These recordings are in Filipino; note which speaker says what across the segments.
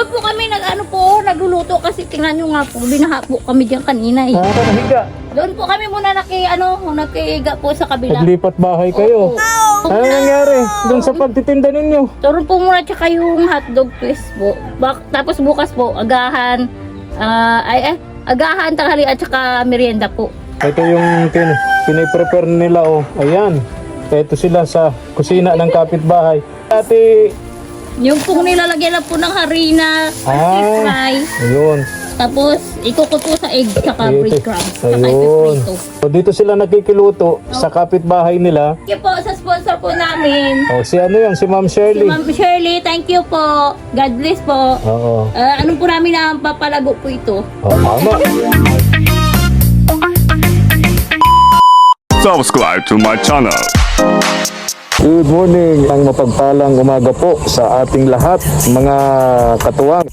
Speaker 1: Doon po kami nagluluto kasi tingnan nyo nga po, binaha po kami diyan kanina eh.
Speaker 2: Nakahiga.
Speaker 1: Doon po kami muna nakihiga po sa kabila.
Speaker 2: Naglipat bahay kayo. Ano nangyari doon sa pagtitinda ninyo?
Speaker 1: Turon po muna tsaka yung hotdog twist po. Tapos bukas po, agahan, agahan, tanghali at tsaka merienda po.
Speaker 2: Ito yung piniprepare nila, oh. Ayan. Ito sila sa kusina ng kapitbahay. Ate,
Speaker 1: Yung pong nilalagyan na po ng harina, fry.
Speaker 2: ayun.
Speaker 1: Tapos ikukuto sa egg tsaka breadcrumbs. Tsaka
Speaker 2: Ayun.
Speaker 1: ipiprito.
Speaker 2: So, dito sila nakikiluto sa kapitbahay nila.
Speaker 1: Thank you po sa sponsor po namin.
Speaker 2: Oh, si ano yan? Si Ma'am
Speaker 1: Si
Speaker 2: Shirley.
Speaker 1: Ma'am Shirley, thank you po. God bless po.
Speaker 2: Oo.
Speaker 1: Anong po namin na papalago po ito?
Speaker 2: Oh, tama.
Speaker 3: Subscribe to my channel.
Speaker 2: Good morning, ang mapagpalang umaga po sa ating lahat, mga katuwang.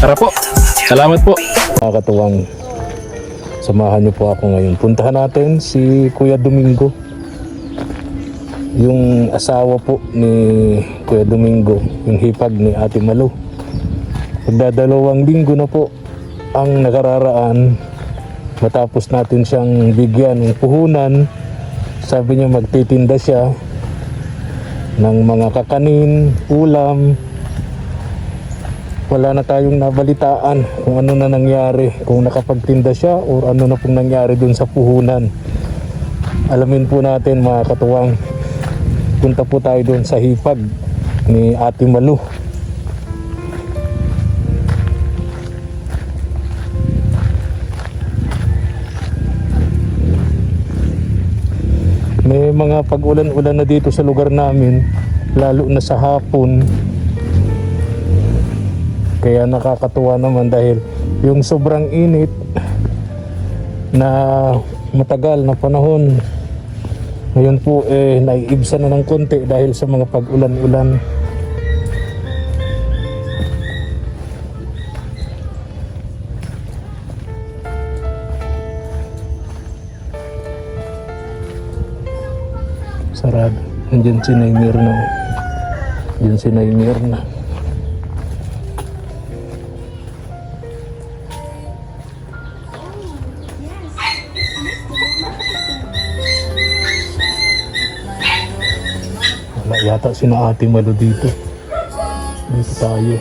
Speaker 2: Tara po, salamat po. Mga katuwang, samahan niyo po ako ngayon. Puntahan natin si Kuya Domingo, yung asawa po ni Kuya Domingo, yung hipag ni Ate Malu. Magdadalawang linggo na po ang nakararaan matapos natin siyang bigyan ng puhunan. Sabi niya magtitinda siya ng mga kakanin, ulam. Wala na tayong nabalitaan kung ano na nangyari, kung nakapagtinda siya o ano na pong nangyari dun sa puhunan. Alamin po natin mga katuwang. Punta po tayo dun sa hipag ni Ate Malu. May mga pag-ulan-ulan na dito sa lugar namin, lalo na sa hapon. Kaya nakakatuwa naman dahil yung sobrang init na matagal na panahon, ngayon po naiibsa na ng konti dahil sa mga pag-ulan-ulan. Sarado. Nandiyan si Naymir na. Nandiyan si Naymir na. Wala yata sina Ate Malu dito. Dito tayo.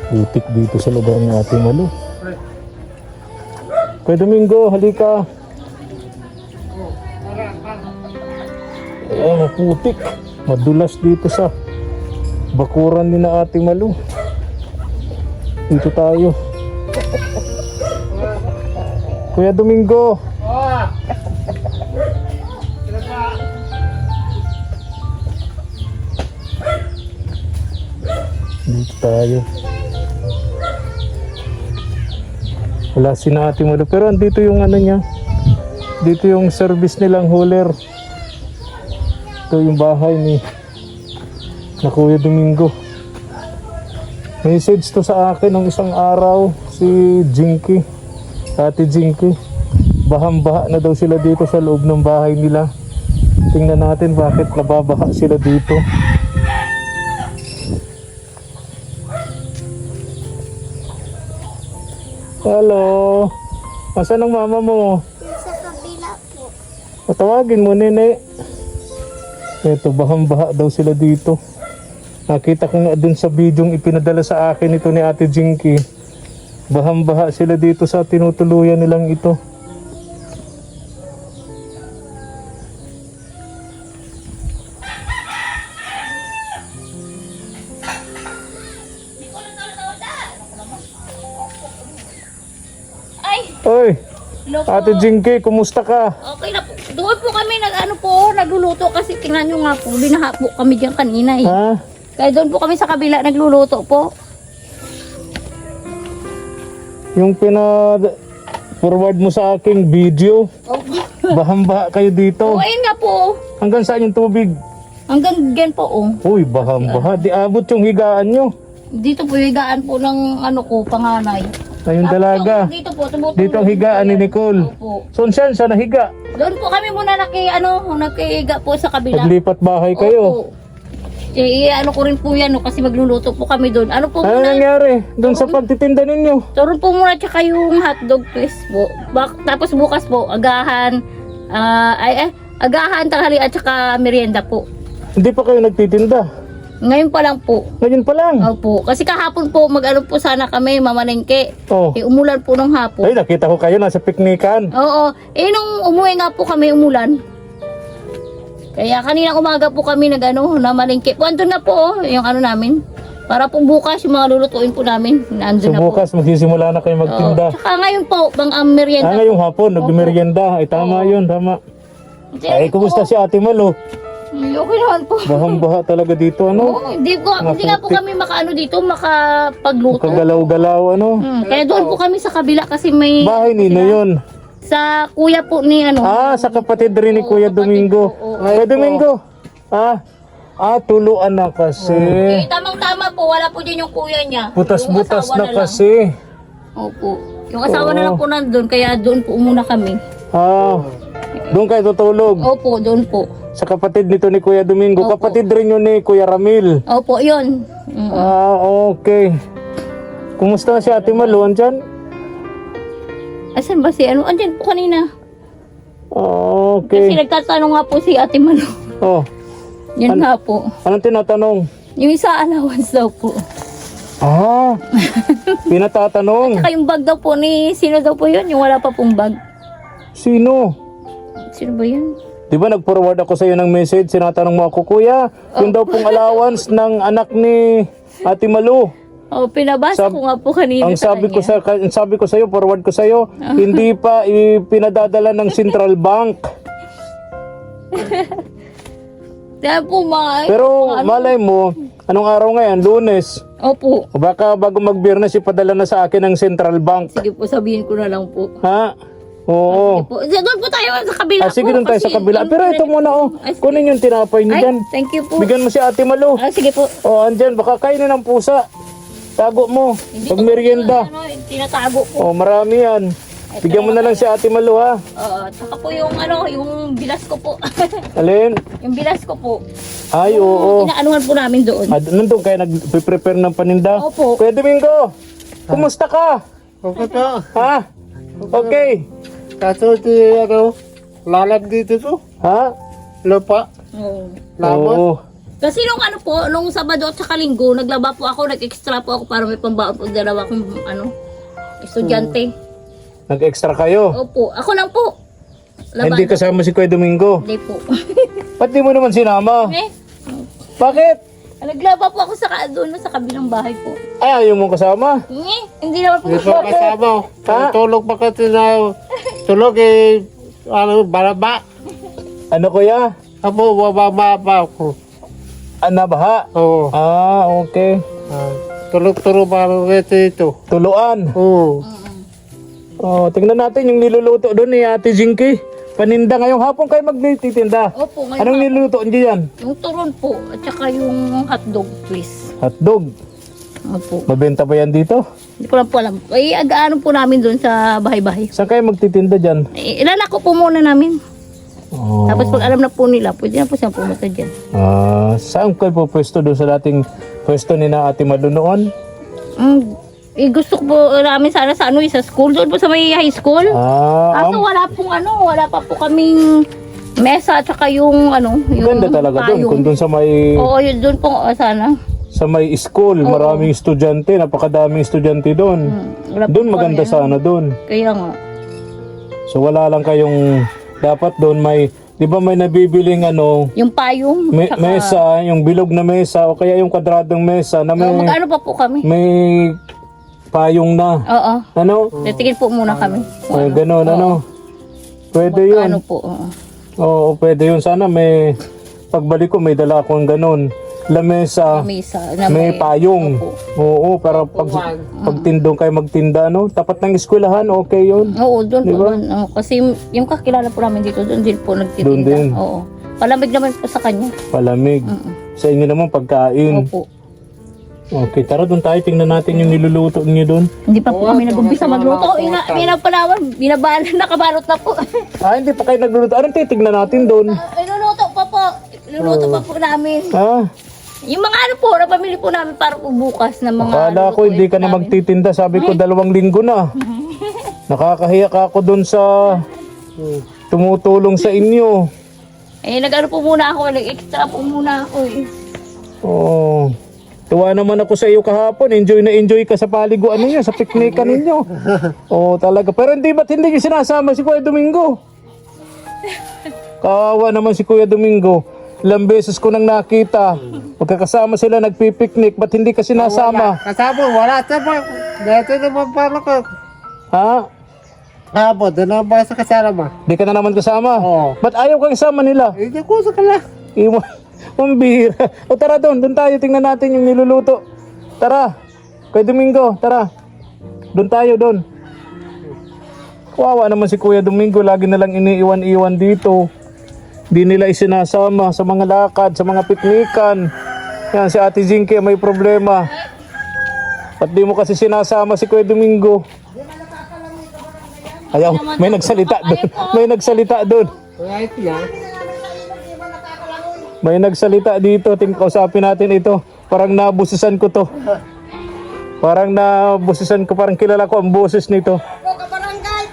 Speaker 2: Putik dito sa lugar ni Ate Malu. Kuya Domingo, halika. Maputik. Madulas dito sa bakuran ni na Ate Malu. Dito tayo. Kuya Domingo. Dito tayo. Wala si na Ate Malu. Pero andito yung ano niya. Dito yung service nilang hauler. Ito yung bahay ni na Kuya Domingo. Message to sa akin ng isang araw si Jinky, Ate Jinky. Bahang-baha na daw sila dito sa loob ng bahay nila. Tingnan natin bakit nababaha sila dito. Hello. Asan ang mama mo?
Speaker 4: Sa kabila po.
Speaker 2: Patawagin mo, nene. Ito, bahang-baha daw sila dito. Nakita ko nga dun sa bidyong ipinadala sa akin ito ni Ate Jinky. Bahang-baha sila dito sa tinutuluyan nilang ito.
Speaker 1: Ay!
Speaker 2: Oy,
Speaker 1: Hello po.
Speaker 2: Ate Jinky, kumusta ka?
Speaker 1: Okay na po. Doon po kami nagluluto kasi tingnan nyo nga po, binaha po kami diyan kanina eh.
Speaker 2: Ha?
Speaker 1: Kaya doon po kami sa kabila nagluluto po.
Speaker 2: Yung forward mo sa aking video,
Speaker 1: Okay.
Speaker 2: bahang-baha kayo dito.
Speaker 1: Oh, ayun nga po.
Speaker 2: Hanggang saan yung tubig?
Speaker 1: Hanggang dyan po oh.
Speaker 2: Uy, bahang-baha. Di abot yung higaan nyo.
Speaker 1: Dito po higaan po ng ano ko, panganay.
Speaker 2: Ayun dalaga.
Speaker 1: Dito po, tumutulong.
Speaker 2: Dito ang higaan ni Nicole.
Speaker 1: Opo.
Speaker 2: So saan siya nahiga?
Speaker 1: Doon po kami muna nakihiga po sa kabila.
Speaker 2: Naglipat bahay kayo.
Speaker 1: Opo. Ano ko rin po yan, no, kasi magluluto po kami doon. Ano po
Speaker 2: Ano
Speaker 1: muna?
Speaker 2: nangyari doon sa pagtitinda ninyo?
Speaker 1: Turon po muna tsaka yung hotdog twist po. Tapos bukas po, agahan, agahan, tanghali at tsaka merienda po.
Speaker 2: Hindi pa kayo nagtitinda.
Speaker 1: Ngayon pa lang po.
Speaker 2: Ngayon pa lang.
Speaker 1: Opo. Kasi kahapon po, mag-ano po sana kami, mamalengke.
Speaker 2: Oh.
Speaker 1: Umulan po nung hapon.
Speaker 2: Ay, nakita ko kayo nasa piknikan.
Speaker 1: Oo. Nung umuwi nga po kami, umulan. Kaya kaninang umaga po kami namalengke. Po, andun na po, yung ano namin. Para po bukas, yung mga lulutuin po namin,
Speaker 2: So
Speaker 1: andun na po.
Speaker 2: bukas magsisimula na kayo magtinda.
Speaker 1: Tsaka ngayon po, merienda.
Speaker 2: Ngayong hapon, nagmerienda. Ay, tama yun, tama. Ay, kumusta si Ate Malo?
Speaker 1: Okay naman po.
Speaker 2: Bahang-baha talaga dito, ano?
Speaker 1: Oo, hindi nga po kami makaano dito, makapagluto.
Speaker 2: Kagalaw-galaw, ano?
Speaker 1: Kaya doon po kami sa kabila kasi may
Speaker 2: Bahay nino yun.
Speaker 1: sa kuya po ni ano.
Speaker 2: Sa kapatid rin ni Kuya Domingo. Kuya Domingo, tuluan na kasi.
Speaker 1: Tamang-tama po, wala po din yung kuya niya.
Speaker 2: Butas-butas
Speaker 1: Yung asawa
Speaker 2: na
Speaker 1: lang.
Speaker 2: kasi.
Speaker 1: Opo. Yung asawa na lang po nandun, kaya doon po muna kami.
Speaker 2: Doon kayo tutulog.
Speaker 1: Opo, doon po.
Speaker 2: Sa kapatid nito ni Kuya Domingo.
Speaker 1: Opo.
Speaker 2: Kapatid rin yun ni Kuya Ramil.
Speaker 1: Opo, yun.
Speaker 2: Okay. Kumusta na si Ate Malo? Andyan?
Speaker 1: Asan ba si ano? Andyan po kanina. Kasi
Speaker 2: Okay.
Speaker 1: nagtatanong nga po si Ate Manu.
Speaker 2: Oh,
Speaker 1: Yan nga po.
Speaker 2: anong tinatanong?
Speaker 1: Yung isa allowance daw po.
Speaker 2: Pinatatanong.
Speaker 1: Saka yung bag daw po ni, sino daw po yun? Yung wala pa pong bag.
Speaker 2: Sino?
Speaker 1: Sino ba yun?
Speaker 2: Di ba nag-forward ako sa iyo ng message, sinatanong mo ako, Kuya, yung daw pong allowance ng anak ni Ate Malu.
Speaker 1: Pinabasa ko nga po kanina
Speaker 2: Ang
Speaker 1: sa
Speaker 2: sabi
Speaker 1: kanya.
Speaker 2: ang sabi ko sa iyo, forward ko sa iyo, hindi pa ipinadadala ng Central Bank.
Speaker 1: Kaya po
Speaker 2: Pero malay mo, anong araw ngayon? Lunes.
Speaker 1: Opo.
Speaker 2: O baka bago mag-Biyernes, ipadala na sa akin ng Central Bank.
Speaker 1: Sige po, sabihin ko na lang po.
Speaker 2: Ha? Oo.
Speaker 1: Sige po. Doon po tayo sa kabila
Speaker 2: Sige,
Speaker 1: po,
Speaker 2: doon tayo sa
Speaker 1: kasi
Speaker 2: kabila.
Speaker 1: yung
Speaker 2: Pero ito
Speaker 1: pinag-
Speaker 2: muna,
Speaker 1: Ay, sige.
Speaker 2: kunin yung tinapay niyo
Speaker 1: Ay,
Speaker 2: dyan.
Speaker 1: thank you po.
Speaker 2: Bigyan mo si Ate Malu.
Speaker 1: Sige po.
Speaker 2: Andyan, baka kainin ng pusa. Tago mo.
Speaker 1: Hindi
Speaker 2: Pag
Speaker 1: ko
Speaker 2: merienda.
Speaker 1: tinatago po.
Speaker 2: Marami yan. Bigyan mo na lang si Ate Malu, ha?
Speaker 1: Tsaka po yung yung bilas ko po.
Speaker 2: Alin?
Speaker 1: Yung bilas ko po.
Speaker 2: Ay, oo.
Speaker 1: Inaanuhan po namin doon.
Speaker 2: Nandun kayo nag-prepare ng paninda?
Speaker 1: Opo.
Speaker 2: Kuya Domingo, kumusta ka?
Speaker 3: Okay po.
Speaker 2: Ha? Okay.
Speaker 3: Kaso lalag dito to.
Speaker 2: Ha?
Speaker 3: Lupa.
Speaker 1: Oo.
Speaker 3: Lamot.
Speaker 2: Oo.
Speaker 1: Kasi nung Sabado at saka Linggo, naglaba po ako, nag-extra po ako para may pambaon po dalawa kong estudyante.
Speaker 2: Nag-extra kayo?
Speaker 1: Opo, ako lang po.
Speaker 2: Hindi kasama si Kuya Domingo.
Speaker 1: Hindi po.
Speaker 2: Ba't di mo naman sinama? Bakit?
Speaker 1: Naglaba po ako doon sa kabilang bahay po.
Speaker 2: Ay, ayaw mo kasama?
Speaker 1: Hindi naman po.
Speaker 3: Hindi po kasama.
Speaker 2: Ha?
Speaker 3: Tulog pa kasi na tulog balaba.
Speaker 2: Ano kuya?
Speaker 3: Apo, bababa pa ako.
Speaker 2: Nabaha?
Speaker 3: Oo.
Speaker 2: Okay.
Speaker 3: Tulog-tulog pa ito.
Speaker 2: Tuluan.
Speaker 3: Oo.
Speaker 2: Tingnan natin yung niluluto doon ni Ate Jinky. Paninda ngayong hapon kayo magtitinda.
Speaker 1: Opo, ngayon.
Speaker 2: Anong niluluto niyo yan?
Speaker 1: Yung turon po, at saka yung hotdog twist.
Speaker 2: Hotdog.
Speaker 1: Opo.
Speaker 2: Mabenta ba yan dito?
Speaker 1: Hindi ko lang po alam. Agaano po namin doon sa bahay-bahay.
Speaker 2: Saan kayo magtitinda dyan?
Speaker 1: Ilalako po muna namin.
Speaker 2: Oh.
Speaker 1: Tapos pag alam na po nila, pwede na po siyang pumunta dyan.
Speaker 2: Saan kayo po pwesto doon sa dating pwesto ni na Ate Malu noon?
Speaker 1: Gusto ko po namin sana sa sa school. Doon po sa may high school. Kaso wala pa po kaming mesa at saka yung yung
Speaker 2: Ganda talaga doon.
Speaker 1: payong.
Speaker 2: Kung doon sa may
Speaker 1: Oo, yun doon po sana.
Speaker 2: sa may school, maraming estudyante, napakadaming estudyante doon.
Speaker 1: Wala po
Speaker 2: Doon
Speaker 1: po
Speaker 2: maganda
Speaker 1: kami,
Speaker 2: sana doon.
Speaker 1: Kaya nga.
Speaker 2: So wala lang kayong dapat doon may 'di ba may nabibiling
Speaker 1: Yung payong. tsaka-
Speaker 2: mesa, yung bilog na mesa o kaya yung kwadradong mesa na may
Speaker 1: mag-ano pa po kami.
Speaker 2: may payong na.
Speaker 1: Oo.
Speaker 2: Ano?
Speaker 1: Titigil po muna kami.
Speaker 2: Gano'n, ano? Pwede yun.
Speaker 1: Ano po. Oo.
Speaker 2: Oo, pwede yun. Sana may pagbalik ko may dala akong ganun. Lamesa,
Speaker 1: Mesa. Na
Speaker 2: may payong.
Speaker 1: Opo.
Speaker 2: Oo, para pagtindong kayo magtinda, no? Tapat ng eskwelahan, okay yun.
Speaker 1: Oo, doon po.
Speaker 2: Diba?
Speaker 1: Doon. Kasi yung kakilala po namin dito, doon din po nagtitinda.
Speaker 2: Doon din.
Speaker 1: Oo. Palamig naman po sa kanya.
Speaker 2: Palamig. Sa inyo naman pagkain.
Speaker 1: Opo.
Speaker 2: Okay, tara doon tayo. Tingnan natin yung niluluto niyo doon.
Speaker 1: Hindi pa po kami nag-umpisa magluto. Nakabalot na po.
Speaker 2: Hindi pa kayo nagluluto. Anong titignan natin doon?
Speaker 1: Iluluto pa po. Iluluto pa po namin.
Speaker 2: Ha?
Speaker 1: Yung mga ano po, napamili po namin para po bukas na mga...
Speaker 2: Akala ko hindi ka na
Speaker 1: namin.
Speaker 2: magtitinda. Sabi ko 2 linggo na. Nakakahiya ka ako doon sa tumutulong sa inyo.
Speaker 1: Nag-ano po muna ako, nag-extra po muna ako eh.
Speaker 2: Oh. Tuwa naman ako sa iyo kahapon. Enjoy na enjoy ka sa paliguan ninyo, sa piknikan ninyo. Oh, talaga. Pero ba't hindi niyo sinasama si Kuya Domingo? Kawawa naman si Kuya Domingo. Ilang beses ko nang nakita. Magkakasama sila nagpipiknik. Ba't hindi ka sinasama?
Speaker 3: Kasama, wala. Dito naman pala ko.
Speaker 2: Ha?
Speaker 3: Hapon, doon naman ba sa kasama?
Speaker 2: Di ka na naman kasama?
Speaker 3: Oo.
Speaker 2: Ba't ayaw kang isama nila?
Speaker 3: Hindi ko sa kala.
Speaker 2: Mambihira. O tara doon tayo. Tingnan natin yung niluluto. Tara. Kuya Domingo, tara. Doon tayo doon. Kawawa naman si Kuya Domingo. Lagi na lang iniiwan-iwan dito. Di nila isinasama sa mga lakad, sa mga piknikan. Yan, si Ate Jinky may problema. Ba't di mo kasi sinasama si Kuya Domingo? Ayaw, may nagsalita doon. May nagsalita doon.
Speaker 3: Right niya.
Speaker 2: May nagsalita dito. Kausapin natin ito. Parang nabusisan ko to. Parang nabusisan ko. Parang kilala ko ang boses nito.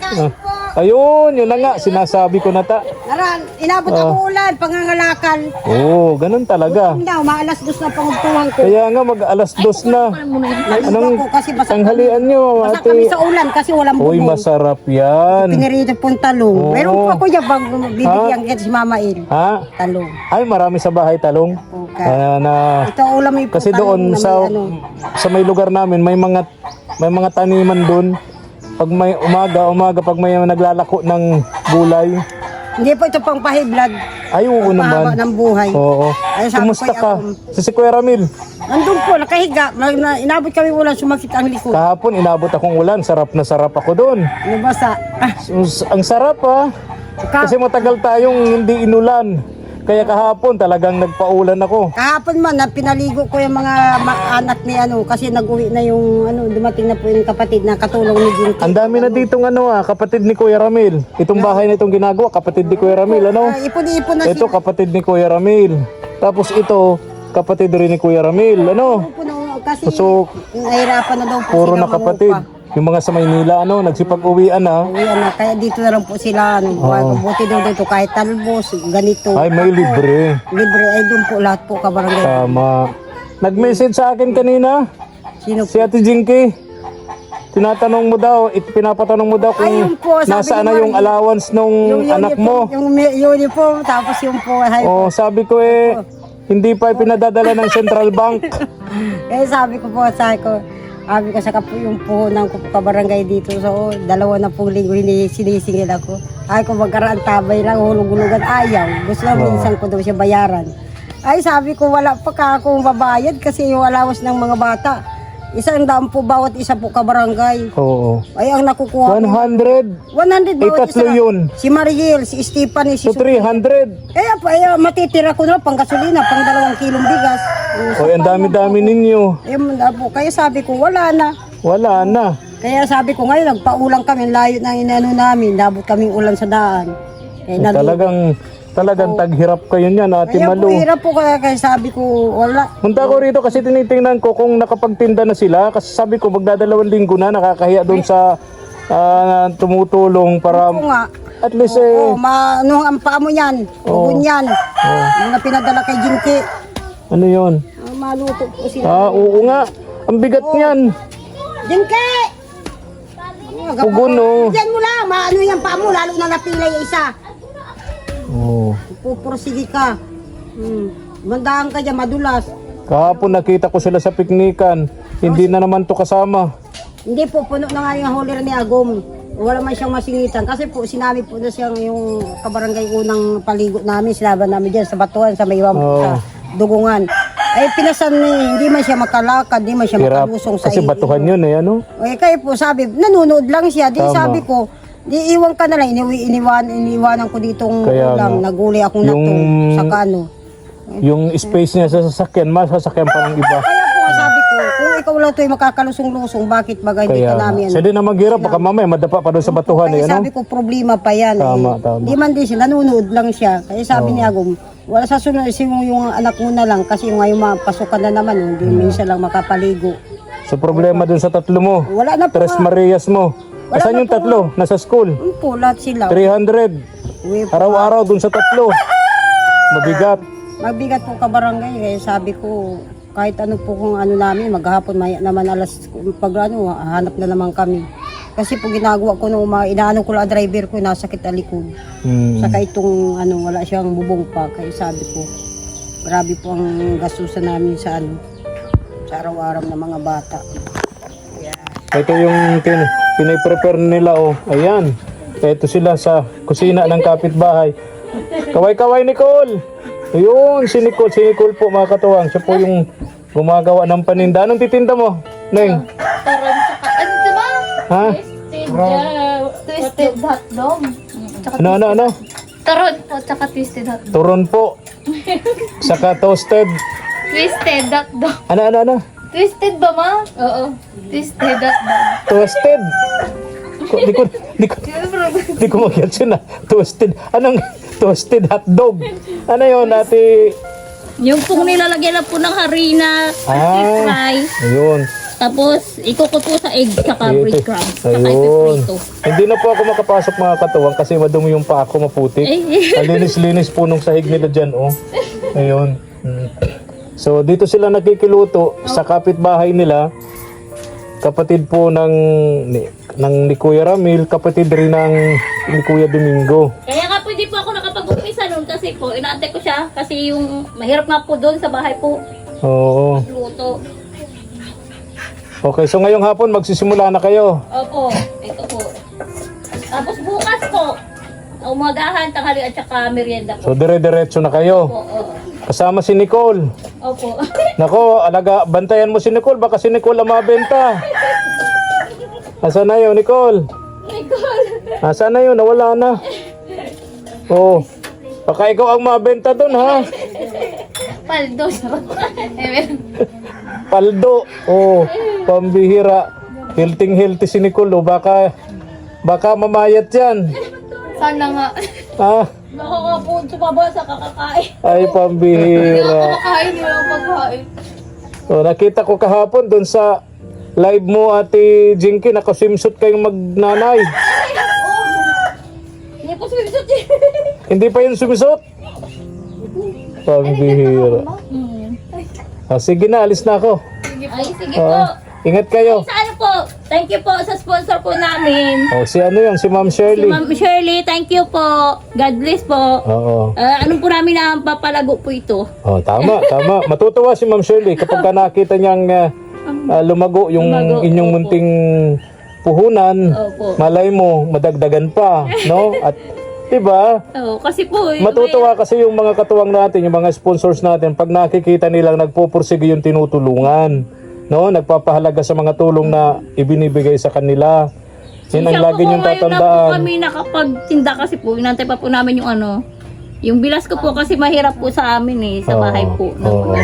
Speaker 2: Ah. Ayun, yun na nga. Sinasabi ko na ta.
Speaker 5: Naran, inabot ako ulan, pangangalakan.
Speaker 2: Oo, ganun talaga.
Speaker 5: Daw, maalas dos na pangugtuhan ko.
Speaker 2: Kaya nga mag-alas 2 na.
Speaker 5: Naligo ako kasi basa
Speaker 2: Tanghalian nyo,
Speaker 5: basa kami
Speaker 2: ate.
Speaker 5: sa ulan kasi walang
Speaker 2: Uy,
Speaker 5: bubong.
Speaker 2: masarap yan.
Speaker 5: Pinirito pong talong.
Speaker 2: Oo.
Speaker 5: Meron po ako dyan pag bibigyan kita si Mama Il.
Speaker 2: Ha?
Speaker 5: Talong.
Speaker 2: Ay, marami sa bahay talong.
Speaker 5: Okay.
Speaker 2: Na,
Speaker 5: Ito ulam may po
Speaker 2: kasi
Speaker 5: talong
Speaker 2: doon
Speaker 5: na
Speaker 2: sa
Speaker 5: may ano.
Speaker 2: sa may lugar namin may mga taniman doon. Pag may umaga pag may naglalako ng gulay.
Speaker 5: Hindi po ito pang pahiblad.
Speaker 2: Ay, oo
Speaker 5: Pahaba
Speaker 2: naman.
Speaker 5: ng buhay.
Speaker 2: Oo.
Speaker 5: Ay, sabi
Speaker 2: Kumusta
Speaker 5: ko,
Speaker 2: ka? Si Kuya Ramil.
Speaker 5: Nandun po, nakahiga. Inabot kami ulan, sumakit ang likod.
Speaker 2: Kahapon inabot akong ulan. Sarap na sarap ako doon.
Speaker 5: Nabasa.
Speaker 2: Ang sarap ha. Kasi matagal tayong hindi inulan. Kaya kahapon talagang nagpaulan ako.
Speaker 5: Kahapon man, pinaligo ko yung mga anak ni ano, kasi nag-uwi na yung ano, dumating na po yung kapatid na katulong ni Jinky.
Speaker 2: Ang dami na ditong kapatid ni Kuya Ramil. Itong bahay na itong ginagawa, kapatid ni Kuya Ramil, ano?
Speaker 5: Ipon-ipon na
Speaker 2: Ito kapatid ni Kuya Ramil. Tapos ito, kapatid rin ni Kuya Ramil, ano?
Speaker 5: Kasi
Speaker 2: So,
Speaker 5: nahirapan na daw po
Speaker 2: puro
Speaker 5: sila
Speaker 2: na kapatid. Yung mga sa Maynila, nagsipag-uwian na.
Speaker 5: Uwian na, kaya dito na lang po sila. Ano, buti daw dito kahit talbos, ganito.
Speaker 2: Ay, may libre.
Speaker 5: Libre, ay doon po lahat po kabarangay.
Speaker 2: Tama. Nag-message sa akin kanina,
Speaker 5: Sino po?
Speaker 2: si Ate Jinky. Tinatanong mo daw, pinapatanong mo daw kung
Speaker 5: Ayun po, sabi
Speaker 2: nasaan
Speaker 5: ni
Speaker 2: na yung
Speaker 5: Marie.
Speaker 2: allowance nung anak mo.
Speaker 5: Yung uniform, tapos yung po,
Speaker 2: Oh, sabi ko hindi pa pinadadala ng Central Bank.
Speaker 5: eh sabi ko sa kapo yung puhunan ko po kabarangay dito. So, 2 na pong linggo sinisingil ako. Ay, kung magkaraan tabay lang, hulog-hulugan, ayaw. Gusto na minsan ko daw siya bayaran. Ay, sabi ko, wala pa ka akong babayad kasi yung allowance ng mga bata. 100 po bawat isa po kabarangay.
Speaker 2: Oo.
Speaker 5: Ay, ang nakukuha ko.
Speaker 2: 100.
Speaker 5: 100 bawat
Speaker 2: Tatlo
Speaker 5: isa.
Speaker 2: yun.
Speaker 5: Si Mariel, si Stephanie, si
Speaker 2: So 300.
Speaker 5: Kaya pa, matitira ko na pang gasolina, pang 2 kilong bigas.
Speaker 2: O, ang dami-dami ninyo.
Speaker 5: Po. Kaya sabi ko, wala na.
Speaker 2: Wala na.
Speaker 5: Kaya sabi ko ngayon, nagpaulang kami, layo na inano namin, nabot kaming ulan sa daan. Kaya
Speaker 2: Talagang taghirap kayo niyan, Ate
Speaker 5: Kaya po,
Speaker 2: Malu.
Speaker 5: hirap po kaya sabi ko, wala.
Speaker 2: Punta ko rito kasi tinitingnan ko kung nakapagtinda na sila. Kasi sabi ko, magdadalawang linggo na, nakakahiya doon sa tumutulong para
Speaker 5: Oo nga.
Speaker 2: at least
Speaker 5: Ano ang paa mo yan? Bugon yan. Mga pinadala kay Jinky.
Speaker 2: ano yun?
Speaker 5: Maluto po sila.
Speaker 2: Oo nga, ang bigat niyan.
Speaker 5: Jinky!
Speaker 2: Pugon, no.
Speaker 5: Diyan mo lang, maano yan paa mo, lalo na napilay yung isa.
Speaker 2: Oo.
Speaker 5: Pupursige ka. Bandahan ka dyan, madulas.
Speaker 2: Kahapon nakita ko sila sa piknikan. Hindi na naman to kasama.
Speaker 5: Hindi po, puno na nga yung holder ni Agom. Wala man siyang masingitan. Kasi po, sinabi po na siyang yung kabarangay unang paligo namin, sinaban namin dyan sa Batuan, sa Maywam, sa Dugungan. Ay, pinasan hindi man siya makalakad, hindi man siya
Speaker 2: Hirap.
Speaker 5: makalusong sa
Speaker 2: Kasi batuhan yun ano?
Speaker 5: Eh, kayo po, sabi, nanonood lang siya. Di
Speaker 2: Tama.
Speaker 5: sabi ko, di iwan ka na lang, iniwanan ko ditong
Speaker 2: Kaya
Speaker 5: ulam,
Speaker 2: nga.
Speaker 5: naguli akong
Speaker 2: Yung-
Speaker 5: nato sa kano.
Speaker 2: Yung space niya sa sasakyan, mas sasakyan pa ng iba.
Speaker 5: Kaya po sabi ko, ikaw lang ito ay makakalusong-lusong. Bakit ba hindi
Speaker 2: Kaya
Speaker 5: ka namin?
Speaker 2: siya din na maghirap, baka mamaya madapa pa doon sa batuhan eh,
Speaker 5: Kaya
Speaker 2: ano?
Speaker 5: sabi ko, problema pa yan.
Speaker 2: Tama,
Speaker 5: eh.
Speaker 2: tama.
Speaker 5: Di man din siya, nanonood lang siya. Kaya sabi ni Agum, wala sa sunod, yung anak mo na lang, kasi ngayon mapasukan na naman, hindi minsan lang makapaligo.
Speaker 2: So problema dun sa tatlo mo.
Speaker 5: Wala na po
Speaker 2: Tres
Speaker 5: nga.
Speaker 2: Marias mo.
Speaker 5: Wala
Speaker 2: Asan
Speaker 5: na
Speaker 2: yung
Speaker 5: po
Speaker 2: tatlo? Nasa school.
Speaker 5: Yun po, lahat sila.
Speaker 2: 300.
Speaker 5: Uwi po.
Speaker 2: Araw-araw dun sa tatlo. Mabigat.
Speaker 5: Mabigat po kabarangay, kaya sabi ko, kahit ano po kung ano namin, maghapon may naman pag ano, hanap na naman kami. Kasi po ginagawa ko nung inaano ko lang driver ko, nasakit ang likod. Saka itong ano, wala siyang bubong pa, kaya sabi ko, grabe po ang gastusan namin sa ano, sa araw-araw ng mga bata.
Speaker 2: Ito yung piniprepare nila, oh. Ayan. Ito sila sa kusina ng kapitbahay. Kaway-kaway, Nicole! Ayun, si Nicole po mga katuwang. Siya po yung gumagawa ng paninda. Anong titinda mo, Neng?
Speaker 1: Taron saka, ano diba?
Speaker 2: Ha?
Speaker 1: Twisted hotdog.
Speaker 2: Ano?
Speaker 1: Taron po, tsaka twisted hotdog.
Speaker 2: Turon po. Saka toasted.
Speaker 1: Twisted hotdog.
Speaker 2: Ano?
Speaker 1: Twisted ba, ma? Oo. Twisted hotdog.
Speaker 2: Toasted. Di ko mag-get yun na. Toasted. Anong toasted hotdog? Ano yun, ate?
Speaker 1: Yung pong nilalagyan na po ng harina, fry.
Speaker 2: Ayun.
Speaker 1: Tapos, ikukot po sa egg, saka
Speaker 2: Ito.
Speaker 1: breadcrumbs, saka
Speaker 2: Ayun.
Speaker 1: ipiprito.
Speaker 2: Hindi na po ako makapasok mga katuwang kasi madumi yung paa ko, maputik. Malinis-linis po nung sahig nila dyan, oh. Ayun. So, dito sila nagkikiluto sa kapitbahay nila. Kapatid po ng ni Kuya Ramil, kapatid rin ni Kuya Domingo.
Speaker 1: Kaya nga po, hindi po ako nakapag-umpisa nun kasi po, inaantay ko siya kasi yung mahirap nga po doon sa bahay po,
Speaker 2: Oo.
Speaker 1: luto.
Speaker 2: Okay, so ngayong hapon magsisimula na kayo.
Speaker 1: Opo, ito po. Tapos bukas po, umagahan, tanghali at saka merienda po.
Speaker 2: So dire-diretso na kayo.
Speaker 1: Oo.
Speaker 2: Kasama si Nicole.
Speaker 1: Opo.
Speaker 2: Nako, bantayan mo si Nicole, baka si Nicole ang mabenta. Asan na yun, Nicole? Asan na yun? Nawala na. Oh, baka ikaw ang mabenta dun, ha?
Speaker 1: Paldo.
Speaker 2: Paldo. Oh, pambihira. Healthy si Nicole. Oh, baka mamayat yan.
Speaker 1: Sana nga.
Speaker 2: Ah,
Speaker 1: Nakakapun sa baba sa kakakain.
Speaker 2: ay pambihira.
Speaker 1: Kakakain nyo lang pagkain.
Speaker 2: Oh, nakita ko kahapon dun sa live mo, Ate Jinky, naka-swimsuit kayong magnanay.
Speaker 1: Hindi po swimsuit eh.
Speaker 2: Hindi pa yun swimsuit? Pambihira. Ah, sige na, alis na ako.
Speaker 1: Ay, sige po.
Speaker 2: Ingat kayo.
Speaker 1: Sa ano po, thank you po sa sponsor po namin.
Speaker 2: Oh, si ano yan? Si Ma'am
Speaker 1: Si
Speaker 2: Shirley.
Speaker 1: Ma'am Shirley, thank you po. God bless po.
Speaker 2: Oo.
Speaker 1: Anong po namin na papalago po ito?
Speaker 2: Oh, tama. Matutuwa si Ma'am Shirley kapag ka nakita niyang lumago yung
Speaker 1: Lumago,
Speaker 2: inyong
Speaker 1: opo.
Speaker 2: munting puhunan.
Speaker 1: Opo.
Speaker 2: Malay mo, madagdagan pa, no? At, diba?
Speaker 1: Oo, kasi po,
Speaker 2: Matutuwa kasi yung mga katuwang natin, yung mga sponsors natin, pag nakikita nilang nagpupursige yung tinutulungan, no? Nagpapahalaga sa mga tulong na ibinibigay sa kanila. Yan ang lagi niyong
Speaker 1: Ngayon na po
Speaker 2: tatandaan.
Speaker 1: kami nakapagtinda kasi po, inantay pa po namin yung ano, yung bilas ko po kasi mahirap po sa amin eh, sa bahay po.
Speaker 2: Oo.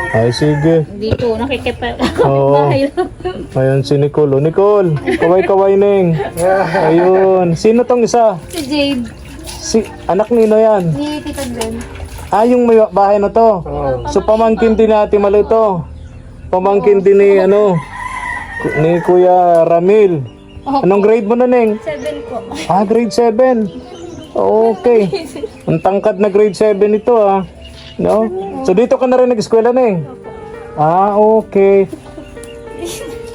Speaker 2: Ay, sige.
Speaker 1: Dito, nakikipag
Speaker 2: Oo.
Speaker 1: bahay lang.
Speaker 2: Ayun si Nicole. Oh, Nicole, kaway-kaway neng. Ayun. Sino tong isa?
Speaker 1: Si Jade,
Speaker 2: Si anak nino yan?
Speaker 1: ni Tita Glenn.
Speaker 2: Ah, yung may bahay na to. So pamangkin din natin malo to. Pamangkin din ni ni Kuya Ramil. Anong grade mo na, Neng?
Speaker 1: 7 po.
Speaker 2: Ah, grade 7. Okay. Ang tangkad na grade 7 ito, ah. No? So dito ka na rin nag-eskwela, Neng? Ah, okay.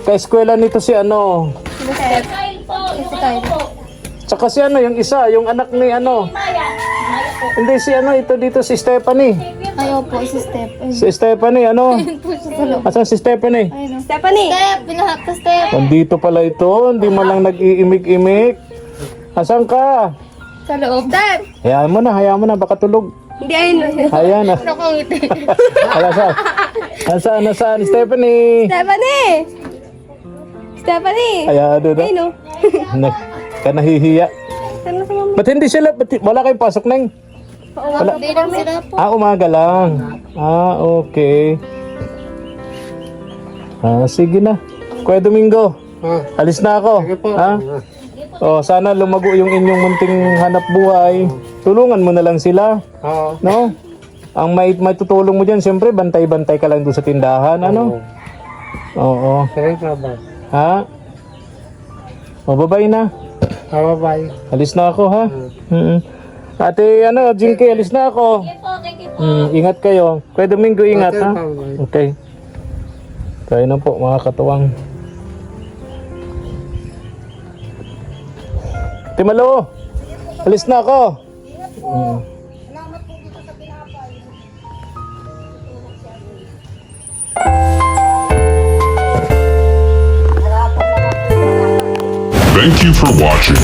Speaker 2: Ka-eskwela nito si ano?
Speaker 1: Kyle po, yung ano po.
Speaker 2: Tsaka si yung isa, yung anak ni
Speaker 1: Maya. Maya po.
Speaker 2: Hindi si ito dito si Stephanie.
Speaker 1: Ayaw po, si Step.
Speaker 2: Si Stephanie, Asan si Stephanie?
Speaker 1: Stephanie! Step! Binahap ka, Step!
Speaker 2: Nandito pala ito, hindi mo lang nag-iimik-imik. Asan ka?
Speaker 1: Sa loob. Step!
Speaker 2: Hayaan mo na, baka tulog.
Speaker 1: Hindi, ayun.
Speaker 2: Ayan na.
Speaker 1: Nakangiti.
Speaker 2: Nasaan? Stephanie?
Speaker 1: Stephanie!
Speaker 2: Ayan, doon na. Ka nahihiya. Ba't hindi sila, wala kayong pasok, Neng?
Speaker 1: Wala. Hindi lang sila po.
Speaker 2: Ah, umaga lang. Ah, okay. Sige na. Kuya Domingo, alis na ako.
Speaker 3: Sige po.
Speaker 2: Ha? Sana lumago yung inyong munting hanap buhay. Tulungan mo na lang sila.
Speaker 3: Oo.
Speaker 2: No? Ang may tutulong mo dyan, siyempre, bantay-bantay ka lang doon sa tindahan, ano? Oo.
Speaker 3: Sige na ba?
Speaker 2: Ha? Bye-bye na.
Speaker 3: Bye-bye.
Speaker 2: Alis na ako, ha? Ate, Jinky, alis na ako.
Speaker 1: Sige po, thank you po.
Speaker 2: Ingat kayo. Kuya Domingo, ingat, ha?
Speaker 3: Bye-bye.
Speaker 2: Okay. Tayo na po, mga katuwang. Timalo, alis na ako.
Speaker 6: Thank you for watching.